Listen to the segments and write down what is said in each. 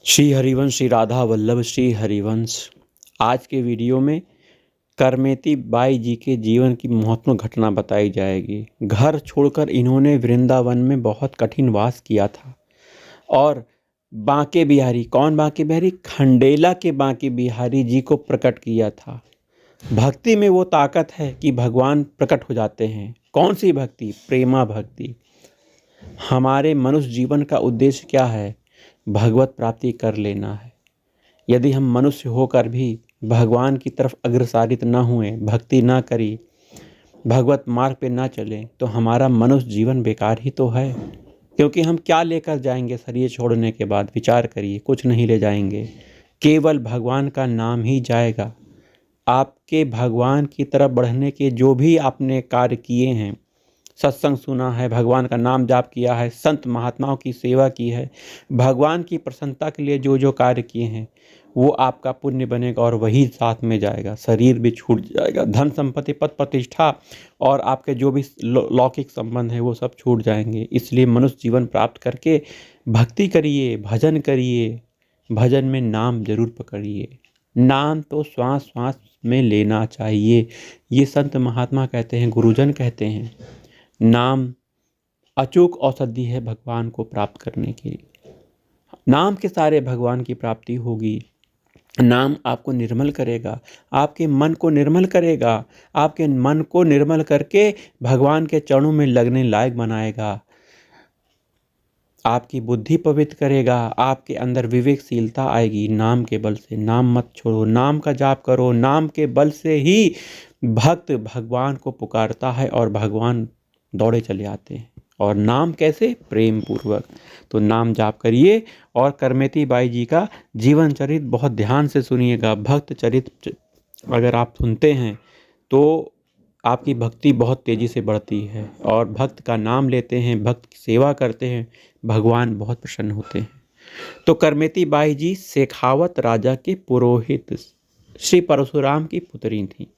श्री हरिवंश श्री राधा वल्लभ श्री हरिवंश। आज के वीडियो में करमेती बाई जी के जीवन की महत्वपूर्ण घटना बताई जाएगी। घर छोड़कर इन्होंने वृंदावन में बहुत कठिन वास किया था और बांके बिहारी, कौन बांके बिहारी? खंडेला के बांके बिहारी जी को प्रकट किया था। भक्ति में वो ताकत है कि भगवान प्रकट हो जाते हैं। कौन सी भक्ति? प्रेमा भक्ति। हमारे मनुष्य जीवन का उद्देश्य क्या है? भगवत प्राप्ति कर लेना है। यदि हम मनुष्य होकर भी भगवान की तरफ अग्रसारित न हुए, भक्ति ना करी, भगवत मार्ग पे ना चलें, तो हमारा मनुष्य जीवन बेकार ही तो है। क्योंकि हम क्या लेकर जाएंगे शरीर छोड़ने के बाद? विचार करिए, कुछ नहीं ले जाएंगे, केवल भगवान का नाम ही जाएगा। आपके भगवान की तरफ बढ़ने के जो भी आपने कार्य किए हैं, सत्संग सुना है, भगवान का नाम जाप किया है, संत महात्माओं की सेवा की है, भगवान की प्रसन्नता के लिए जो जो कार्य किए हैं, वो आपका पुण्य बनेगा और वही साथ में जाएगा। शरीर भी छूट जाएगा, धन संपत्ति पद प्रतिष्ठा और आपके जो भी लौकिक संबंध है वो सब छूट जाएंगे। इसलिए मनुष्य जीवन प्राप्त करके भक्ति करिए, भजन करिए। भजन में नाम जरूर पकड़िए। नाम तो श्वास श्वास में लेना चाहिए। ये संत महात्मा कहते हैं, गुरुजन कहते हैं। नाम अचूक औषधि है भगवान को प्राप्त करने के लिए। नाम के सारे भगवान की प्राप्ति होगी। नाम आपको निर्मल करेगा, आपके मन को निर्मल करेगा, आपके मन को निर्मल करके भगवान के चरणों में लगने लायक बनाएगा, आपकी बुद्धि पवित्र करेगा, आपके अंदर विवेकशीलता आएगी नाम के बल से। नाम मत छोड़ो, नाम का जाप करो। नाम के बल से ही भक्त भगवान को पुकारता है और भगवान दौड़े चले आते हैं। और नाम कैसे? प्रेम पूर्वक। तो नाम जाप करिए और करमेती बाई जी का जीवन चरित्र बहुत ध्यान से सुनिएगा। भक्त चरित्र अगर आप सुनते हैं तो आपकी भक्ति बहुत तेज़ी से बढ़ती है और भक्त का नाम लेते हैं, भक्त की सेवा करते हैं, भगवान बहुत प्रसन्न होते हैं। तो करमेती बाई जी शेखावत राजा के पुरोहित श्री परशुराम की पुत्री थी।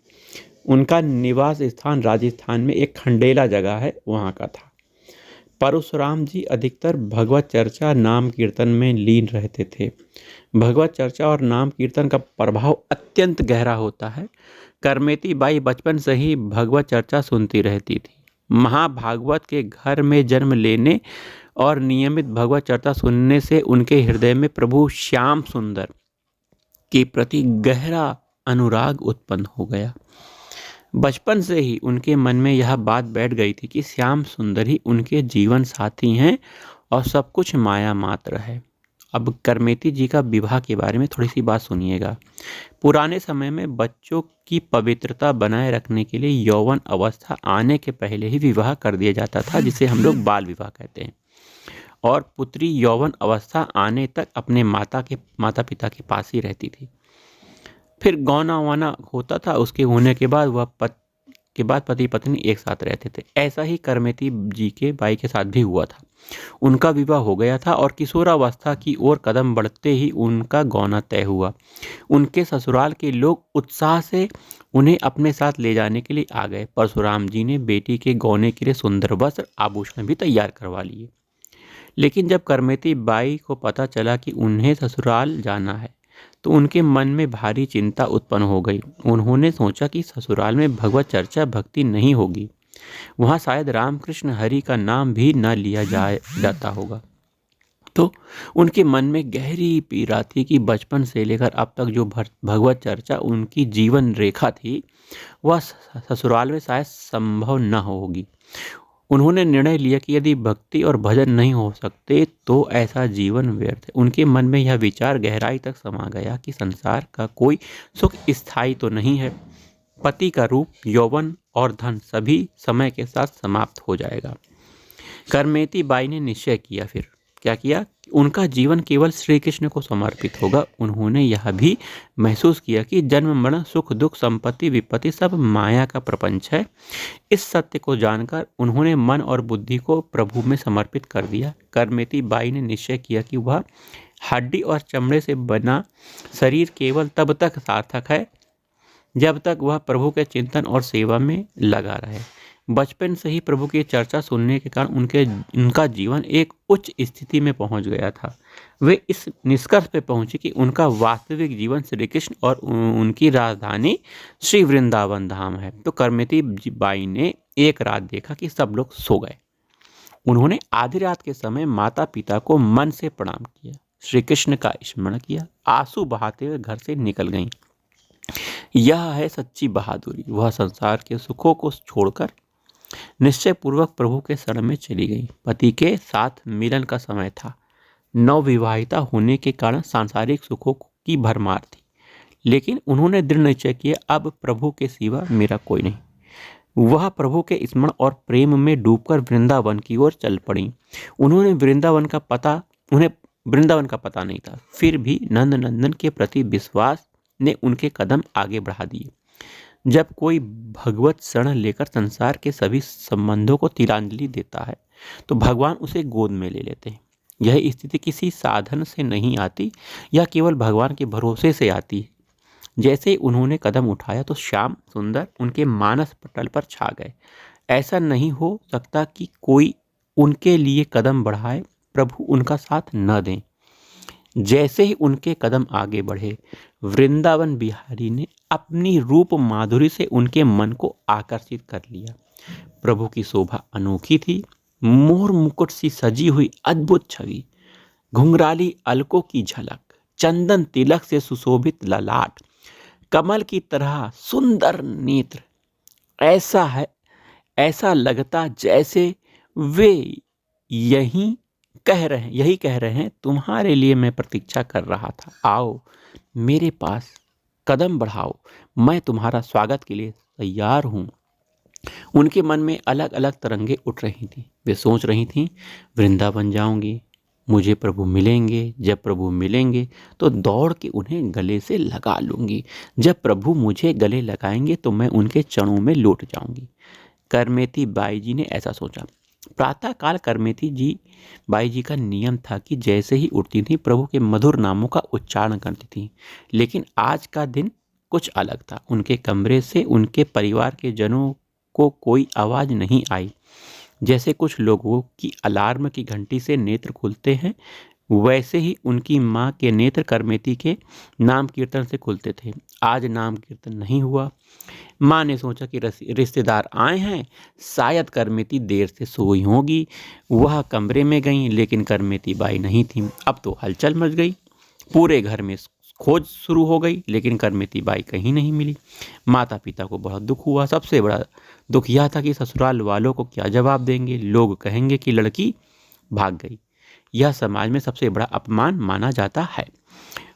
उनका निवास स्थान राजस्थान में एक खंडेला जगह है, वहाँ का था। परशुराम जी अधिकतर भगवत चर्चा नाम कीर्तन में लीन रहते थे। भगवत चर्चा और नाम कीर्तन का प्रभाव अत्यंत गहरा होता है। करमेती बाई बचपन से ही भगवत चर्चा सुनती रहती थी। महाभागवत के घर में जन्म लेने और नियमित भगवत चर्चा सुनने से उनके हृदय में प्रभु श्याम सुंदर के प्रति गहरा अनुराग उत्पन्न हो गया। बचपन से ही उनके मन में यह बात बैठ गई थी कि श्याम सुंदर ही उनके जीवन साथी हैं और सब कुछ माया मात्र है। अब करमेती जी का विवाह के बारे में थोड़ी सी बात सुनिएगा। पुराने समय में बच्चों की पवित्रता बनाए रखने के लिए यौवन अवस्था आने के पहले ही विवाह कर दिया जाता था, जिसे हम लोग बाल विवाह कहते हैं। और पुत्री यौवन अवस्था आने तक अपने माता पिता के पास ही रहती थी। फिर गौना वाना होता था, उसके होने के बाद पति पत्नी एक साथ रहते थे। ऐसा ही करमेती जी के बाई के साथ भी हुआ था। उनका विवाह हो गया था और किशोरावस्था की ओर कदम बढ़ते ही उनका गौना तय हुआ। उनके ससुराल के लोग उत्साह से उन्हें अपने साथ ले जाने के लिए आ गए। परशुराम जी ने बेटी के गौने के लिए सुंदर वस्त्र आभूषण भी तैयार करवा लिए। लेकिन जब करमेती बाई को पता चला कि उन्हें ससुराल जाना है तो उनके मन में भारी चिंता उत्पन्न हो गई। उन्होंने सोचा कि ससुराल में भगवत चर्चा भक्ति नहीं होगी, वहाँ शायद रामकृष्ण हरि का नाम भी न लिया जाता होगा। तो उनके मन में गहरी पीड़ा थी कि बचपन से लेकर अब तक जो भगवत चर्चा उनकी जीवन रेखा थी, वह ससुराल में शायद संभव न होगी। उन्होंने निर्णय लिया कि यदि भक्ति और भजन नहीं हो सकते तो ऐसा जीवन व्यर्थ है। उनके मन में यह विचार गहराई तक समा गया कि संसार का कोई सुख स्थायी तो नहीं है। पति का रूप, यौवन और धन सभी समय के साथ समाप्त हो जाएगा। करमेती बाई ने निश्चय किया। फिर क्या किया? उनका जीवन केवल श्री कृष्ण को समर्पित होगा। उन्होंने यह भी महसूस किया कि जन्म मरण, सुख दुख, संपत्ति विपत्ति सब माया का प्रपंच है। इस सत्य को जानकर उन्होंने मन और बुद्धि को प्रभु में समर्पित कर दिया। करमेती बाई ने निश्चय किया कि वह हड्डी और चमड़े से बना शरीर केवल तब तक सार्थक है जब तक वह प्रभु के चिंतन और सेवा में लगा रहे। बचपन से ही प्रभु की चर्चा सुनने के कारण उनका जीवन एक उच्च स्थिति में पहुंच गया था। वे इस निष्कर्ष पे पहुंचे कि उनका वास्तविक जीवन श्री कृष्ण और उनकी राजधानी श्री वृंदावन धाम है। तो करमेती बाई ने एक रात देखा कि सब लोग सो गए। उन्होंने आधी रात के समय माता पिता को मन से प्रणाम किया, श्री कृष्ण का स्मरण किया, आंसू बहाते हुए घर से निकल गईं। यह है सच्ची बहादुरी। वह संसार के सुखों को छोड़कर निश्चय पूर्वक प्रभु के शरण में चली गई। पति के साथ मिलन का समय था। नवविवाहिता होने के कारण सांसारिक सुखों की भरमार थी, लेकिन उन्होंने दृढ़ निश्चय किया, अब प्रभु के सिवा मेरा कोई नहीं। वह प्रभु के स्मरण और प्रेम में डूबकर वृंदावन की ओर चल पड़ी। उन्हें वृंदावन का पता नहीं था, फिर भी नंद नंदन के प्रति विश्वास ने उनके कदम आगे बढ़ा दिए। जब कोई भगवत शरण लेकर संसार के सभी संबंधों को तिलांजलि देता है तो भगवान उसे गोद में ले लेते हैं। यह स्थिति किसी साधन से नहीं आती, यह केवल भगवान के भरोसे से आती है। जैसे उन्होंने कदम उठाया तो श्याम सुंदर उनके मानस पटल पर छा गए। ऐसा नहीं हो सकता कि कोई उनके लिए कदम बढ़ाए, प्रभु उनका साथ न दें। जैसे ही उनके कदम आगे बढ़े, वृंदावन बिहारी ने अपनी रूप माधुरी से उनके मन को आकर्षित कर लिया। प्रभु की शोभा अनोखी थी। मोर मुकुट सी सजी हुई अद्भुत छवि, घुंघराली अलकों की झलक, चंदन तिलक से सुशोभित ललाट, कमल की तरह सुंदर नेत्र। ऐसा लगता जैसे वे यही कह रहे हैं, तुम्हारे लिए मैं प्रतीक्षा कर रहा था, आओ मेरे पास कदम बढ़ाओ, मैं तुम्हारा स्वागत के लिए तैयार हूँ। उनके मन में अलग अलग तरंगे उठ रही थीं। वे सोच रही थीं, वृंदावन जाऊंगी, मुझे प्रभु मिलेंगे, जब प्रभु मिलेंगे तो दौड़ के उन्हें गले से लगा लूंगी, जब प्रभु मुझे गले लगाएंगे तो मैं उनके चरणों में लौट जाऊंगी। करमेती बाई जी ने ऐसा सोचा। प्रातःकाल करमेती जी बाई जी का नियम था कि जैसे ही उठती थी प्रभु के मधुर नामों का उच्चारण करती थी, लेकिन आज का दिन कुछ अलग था। उनके कमरे से उनके परिवार के जनों को कोई आवाज़ नहीं आई। जैसे कुछ लोगों की अलार्म की घंटी से नेत्र खुलते हैं, वैसे ही उनकी माँ के नेत्र करमेती के नाम कीर्तन से खुलते थे। आज नाम कीर्तन नहीं हुआ। माँ ने सोचा कि रिश्तेदार आए हैं, शायद करमेती देर से सोई होगी। वह कमरे में गईं, लेकिन करमेती बाई नहीं थी। अब तो हलचल मच गई। पूरे घर में खोज शुरू हो गई, लेकिन करमेती बाई कहीं नहीं मिली। माता पिता को बहुत दुख हुआ। सबसे बड़ा दुख यह था कि ससुराल वालों को क्या जवाब देंगे। लोग कहेंगे कि लड़की भाग गई। यह समाज में सबसे बड़ा अपमान माना जाता है।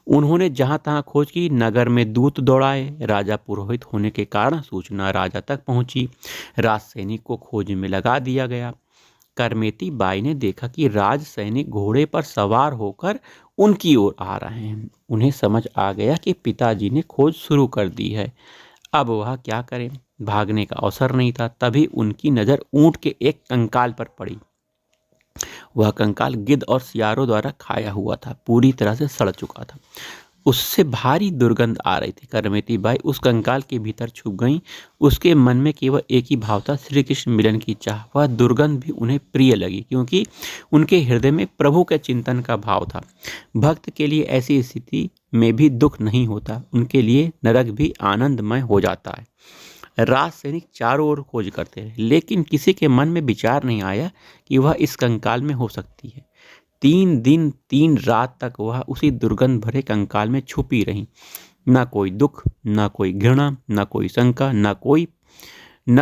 उन्होंने जहां तहां खोज की, नगर में दूत दौड़ाए। राजा पुरोहित होने के कारण सूचना राजा तक पहुंची। राज सैनिक को खोज में लगा दिया गया। करमेती बाई ने देखा कि राज सैनिक घोड़े पर सवार होकर उनकी ओर आ रहे हैं। उन्हें समझ आ गया कि पिताजी ने खोज शुरू कर दी है। अब वह क्या करें, भागने का अवसर नहीं था। तभी उनकी नज़र ऊंट के एक कंकाल पर पड़ी। वह कंकाल गिद्ध और सियारों द्वारा खाया हुआ था, पूरी तरह से सड़ चुका था। उससे भारी दुर्गंध आ रही थी। करमेती बाई उस कंकाल के भीतर छुप गईं। उसके मन में केवल एक ही भाव था, श्री कृष्ण मिलन की चाह। वह दुर्गंध भी उन्हें प्रिय लगी, क्योंकि उनके हृदय में प्रभु के चिंतन का भाव था। भक्त के लिए ऐसी स्थिति में भी दुख नहीं होता, उनके लिए नरक भी आनंदमय हो जाता है। राज सैनिक चारों ओर खोज करते रहे, लेकिन किसी के मन में विचार नहीं आया कि वह इस कंकाल में हो सकती है। 3 दिन 3 रात तक वह उसी दुर्गंध भरे कंकाल में छुपी रही। ना कोई दुख, ना कोई घृणा, ना कोई शंका, ना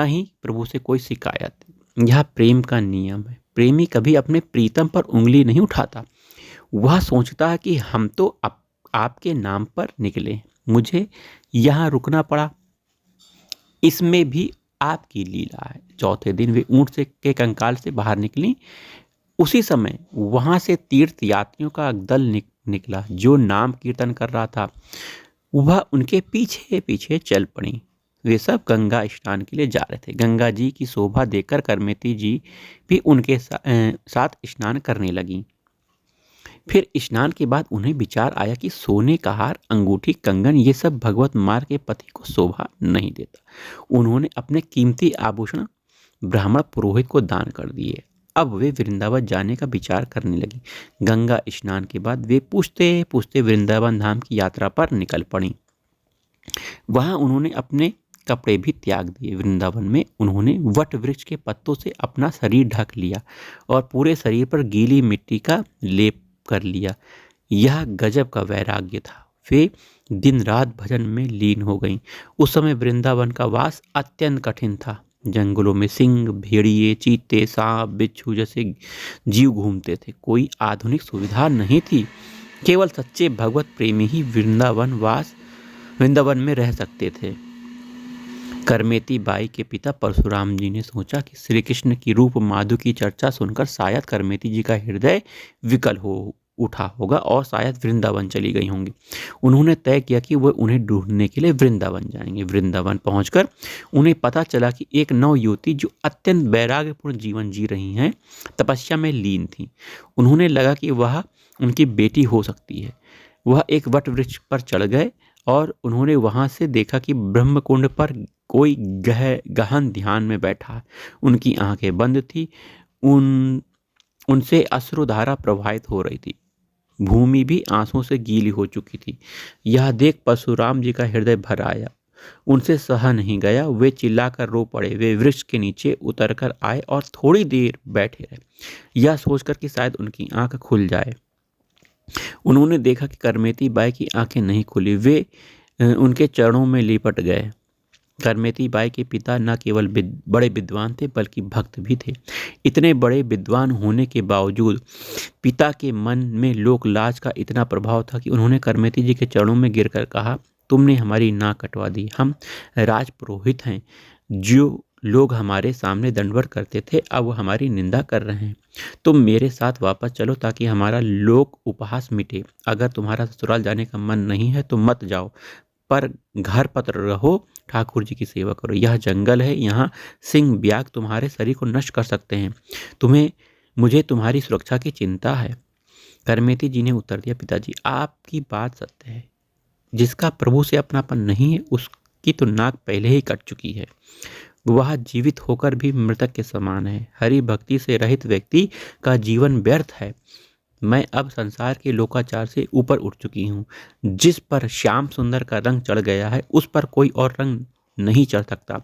ही प्रभु से कोई शिकायत। यह प्रेम का नियम है। प्रेमी कभी अपने प्रीतम पर उंगली नहीं उठाता। वह सोचता है कि हम तो आपके नाम पर निकले, मुझे यहाँ रुकना पड़ा, इसमें भी आपकी लीला है। चौथे दिन वे ऊंट के कंकाल से बाहर निकली। उसी समय वहां से तीर्थ यात्रियों का दल निकला जो नाम कीर्तन कर रहा था। वह उनके पीछे पीछे चल पड़ी। वे सब गंगा स्नान के लिए जा रहे थे। गंगा जी की शोभा देखकर करमेती जी भी उनके साथ स्नान करने लगी। फिर स्नान के बाद उन्हें विचार आया कि सोने का हार, अंगूठी, कंगन ये सब भगवत मार्ग के पति को शोभा नहीं देता। उन्होंने अपने कीमती आभूषण ब्राह्मण पुरोहित को दान कर दिए। अब वे वृंदावन जाने का विचार करने लगी। गंगा स्नान के बाद वे पूछते पूछते वृंदावन धाम की यात्रा पर निकल पड़ी। वहां उन्होंने अपने कपड़े भी त्याग दिए। वृंदावन में उन्होंने वट वृक्ष के पत्तों से अपना शरीर ढक लिया और पूरे शरीर पर गीली मिट्टी का लेप कर लिया। यह गजब का वैराग्य था। वे दिन रात भजन में लीन हो गईं। उस समय वृंदावन का वास अत्यंत कठिन था। जंगलों में सिंह, भेड़िए, चीते, सांप, बिच्छू जैसे जीव घूमते थे। कोई आधुनिक सुविधा नहीं थी। केवल सच्चे भगवत प्रेमी ही वृंदावन में रह सकते थे। करमेती बाई के पिता परशुराम जी ने सोचा कि श्री कृष्ण की रूप माधु की चर्चा सुनकर शायद करमेती जी का हृदय विकल हो उठा होगा और शायद वृंदावन चली गई होंगी। उन्होंने तय किया कि वह उन्हें ढूंढने के लिए वृंदावन जाएंगे। वृंदावन पहुंचकर उन्हें पता चला कि एक नव युवती जो अत्यंत वैराग्यपूर्ण जीवन जी रही हैं, तपस्या में लीन थी। उन्होंने लगा कि वह उनकी बेटी हो सकती है। वह एक वट वृक्ष पर चढ़ गए और उन्होंने वहां से देखा कि ब्रह्मकुंड पर कोई गहन ध्यान में बैठा। उनकी आंखें बंद थी। उनसे अश्रुधारा प्रवाहित हो रही थी। भूमि भी आंसुओं से गीली हो चुकी थी। यह देख परशुराम जी का हृदय भर आया। उनसे सहा नहीं गया। वे चिल्लाकर रो पड़े। वे वृक्ष के नीचे उतरकर आए और थोड़ी देर बैठे रहे, यह सोचकर कि शायद उनकी आंख खुल जाए। उन्होंने देखा कि करमेती बाई की आंखें नहीं खुली। वे उनके चरणों में लिपट गए। करमेती बाई के पिता न केवल बड़े विद्वान थे बल्कि भक्त भी थे। इतने बड़े विद्वान होने के बावजूद पिता के मन में लोक लाज का इतना प्रभाव था कि उन्होंने करमेती जी के चरणों में गिरकर कहा, तुमने हमारी नाक कटवा दी। हम राजपुरोहित हैं। जो लोग हमारे सामने दंडवत करते थे अब वो हमारी निंदा कर रहे हैं। तुम मेरे साथ वापस चलो ताकि हमारा लोक उपहास मिटे। अगर तुम्हारा ससुराल जाने का मन नहीं है तो मत जाओ, पर घर पर रहो, ठाकुर जी की सेवा करो। यह जंगल है, यहाँ सिंह ब्याग तुम्हारे शरीर को नष्ट कर सकते हैं। मुझे तुम्हारी सुरक्षा की चिंता है। करमेती जी ने उत्तर दिया, पिताजी आपकी बात सत्य है। जिसका प्रभु से अपनापन नहीं है उसकी तो नाक पहले ही कट चुकी है। वह जीवित होकर भी मृतक के समान है। हरि भक्ति से रहित व्यक्ति का जीवन व्यर्थ है। मैं अब संसार के लोकाचार से ऊपर उठ चुकी हूँ। जिस पर श्याम सुंदर का रंग चढ़ गया है उस पर कोई और रंग नहीं चढ़ सकता।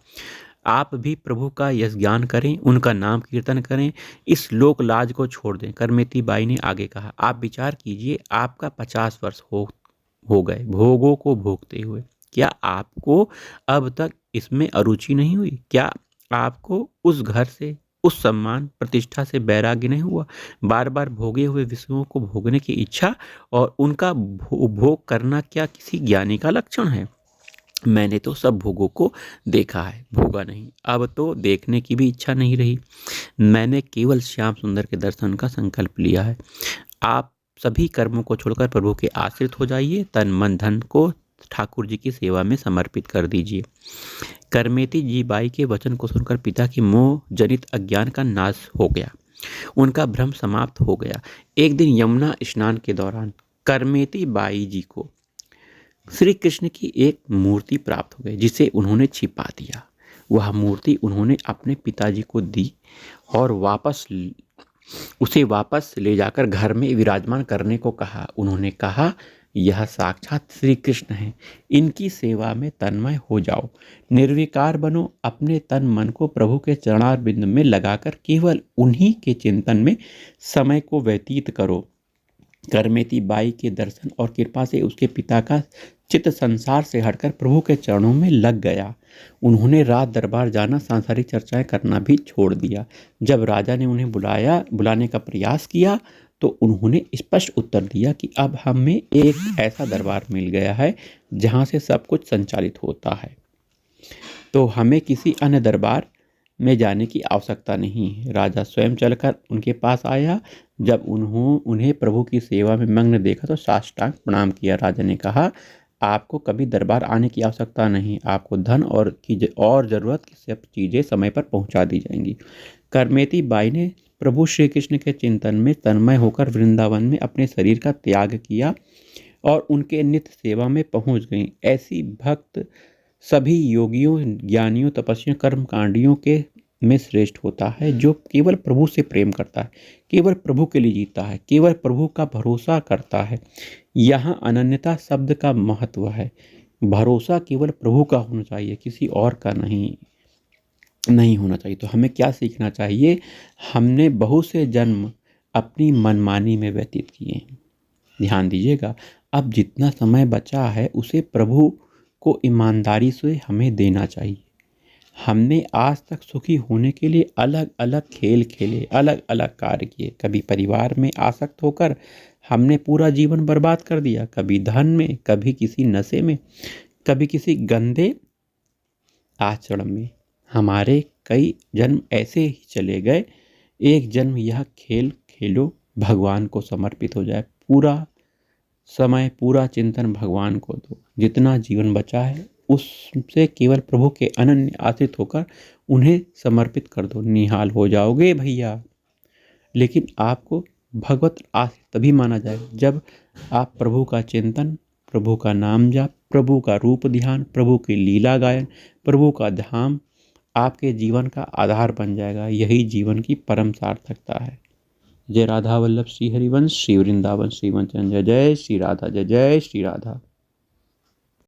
आप भी प्रभु का यश ज्ञान करें, उनका नाम कीर्तन करें, इस लोक लाज को छोड़ दें। करमेती बाई ने आगे कहा, आप विचार कीजिए, आपका 50 वर्ष हो गए भोगों को भोगते हुए। क्या आपको अब तक इसमें अरुचि नहीं हुई? क्या आपको उस घर से, उस सम्मान प्रतिष्ठा से वैराग्य नहीं हुआ? बार बार भोगे हुए विषयों को भोगने की इच्छा और उनका भोग करना क्या किसी ज्ञानी का लक्षण है? मैंने तो सब भोगों को देखा है, भोगा नहीं। अब तो देखने की भी इच्छा नहीं रही। मैंने केवल श्याम सुंदर के दर्शन का संकल्प लिया है। आप सभी कर्मों को छोड़कर प्रभु के आश्रित हो जाइए। तन मन धन को ठाकुर जी की सेवा में समर्पित कर दीजिए। करमेती जी बाई के वचन को सुनकर पिता की मोह जनित अज्ञान का नाश हो गया। उनका भ्रम समाप्त हो गया। एक दिन यमुना स्नान के दौरान करमेती बाई जी को श्री कृष्ण की एक मूर्ति प्राप्त हो गई, जिसे उन्होंने छिपा दिया। वह मूर्ति उन्होंने अपने पिताजी को दी और उसे वापस ले जाकर घर में विराजमान करने को कहा। उन्होंने कहा, यह साक्षात श्री कृष्ण है, इनकी सेवा में तन्मय हो जाओ, निर्विकार बनो, अपने तन मन को प्रभु के चरणारविंद में लगाकर केवल उन्हीं के चिंतन में समय को व्यतीत करो। करमेती बाई के दर्शन और कृपा से उसके पिता का चित्त संसार से हटकर प्रभु के चरणों में लग गया। उन्होंने रात दरबार जाना, सांसारिक चर्चाएं करना भी छोड़ दिया। जब राजा ने उन्हें बुलाने का प्रयास किया तो उन्होंने स्पष्ट उत्तर दिया कि अब हमें एक ऐसा दरबार मिल गया है जहां से सब कुछ संचालित होता है, तो हमें किसी अन्य दरबार में जाने की आवश्यकता नहीं है। राजा स्वयं चलकर उनके पास आया। जब उन्हें प्रभु की सेवा में मग्न देखा तो साष्टांग प्रणाम किया। राजा ने कहा, आपको कभी दरबार आने की आवश्यकता नहीं। आपको धन और जरूरत की सब चीज़ें समय पर पहुंचा दी जाएंगी। करमेती बाई ने प्रभु श्री कृष्ण के चिंतन में तन्मय होकर वृंदावन में अपने शरीर का त्याग किया और उनके नित्य सेवा में पहुंच गईं। ऐसी भक्त सभी योगियों, ज्ञानियों, तपस्वियों, कर्मकांडियों के में श्रेष्ठ होता है जो केवल प्रभु से प्रेम करता है, केवल प्रभु के लिए जीता है, केवल प्रभु का भरोसा करता है। यहाँ अनन्यता शब्द का महत्व है। भरोसा केवल प्रभु का होना चाहिए, किसी और का नहीं होना चाहिए। तो हमें क्या सीखना चाहिए? हमने बहुत से जन्म अपनी मनमानी में व्यतीत किए हैं। ध्यान दीजिएगा, अब जितना समय बचा है उसे प्रभु को ईमानदारी से हमें देना चाहिए। हमने आज तक सुखी होने के लिए अलग अलग खेल खेले, अलग अलग कार्य किए। कभी परिवार में आसक्त होकर हमने पूरा जीवन बर्बाद कर दिया, कभी धन में, कभी किसी नशे में, कभी किसी गंदे आचरण में। हमारे कई जन्म ऐसे ही चले गए। एक जन्म यह खेल खेलो, भगवान को समर्पित हो जाए। पूरा समय, पूरा चिंतन भगवान को दो। जितना जीवन बचा है उससे केवल प्रभु के अनन्य आश्रित होकर उन्हें समर्पित कर दो। निहाल हो जाओगे भैया। लेकिन आपको भगवत आश्रित तभी माना जाएगा जब आप प्रभु का चिंतन, प्रभु का नाम जाप, प्रभु का रूप ध्यान, प्रभु की लीला गायन, प्रभु का धाम आपके जीवन का आधार बन जाएगा। यही जीवन की परम सार्थकता है। जय राधा वल्लभ श्री हरिवंश, श्री वृंदावन श्री वंचन। जय जय श्री राधा, जय जय श्री राधा।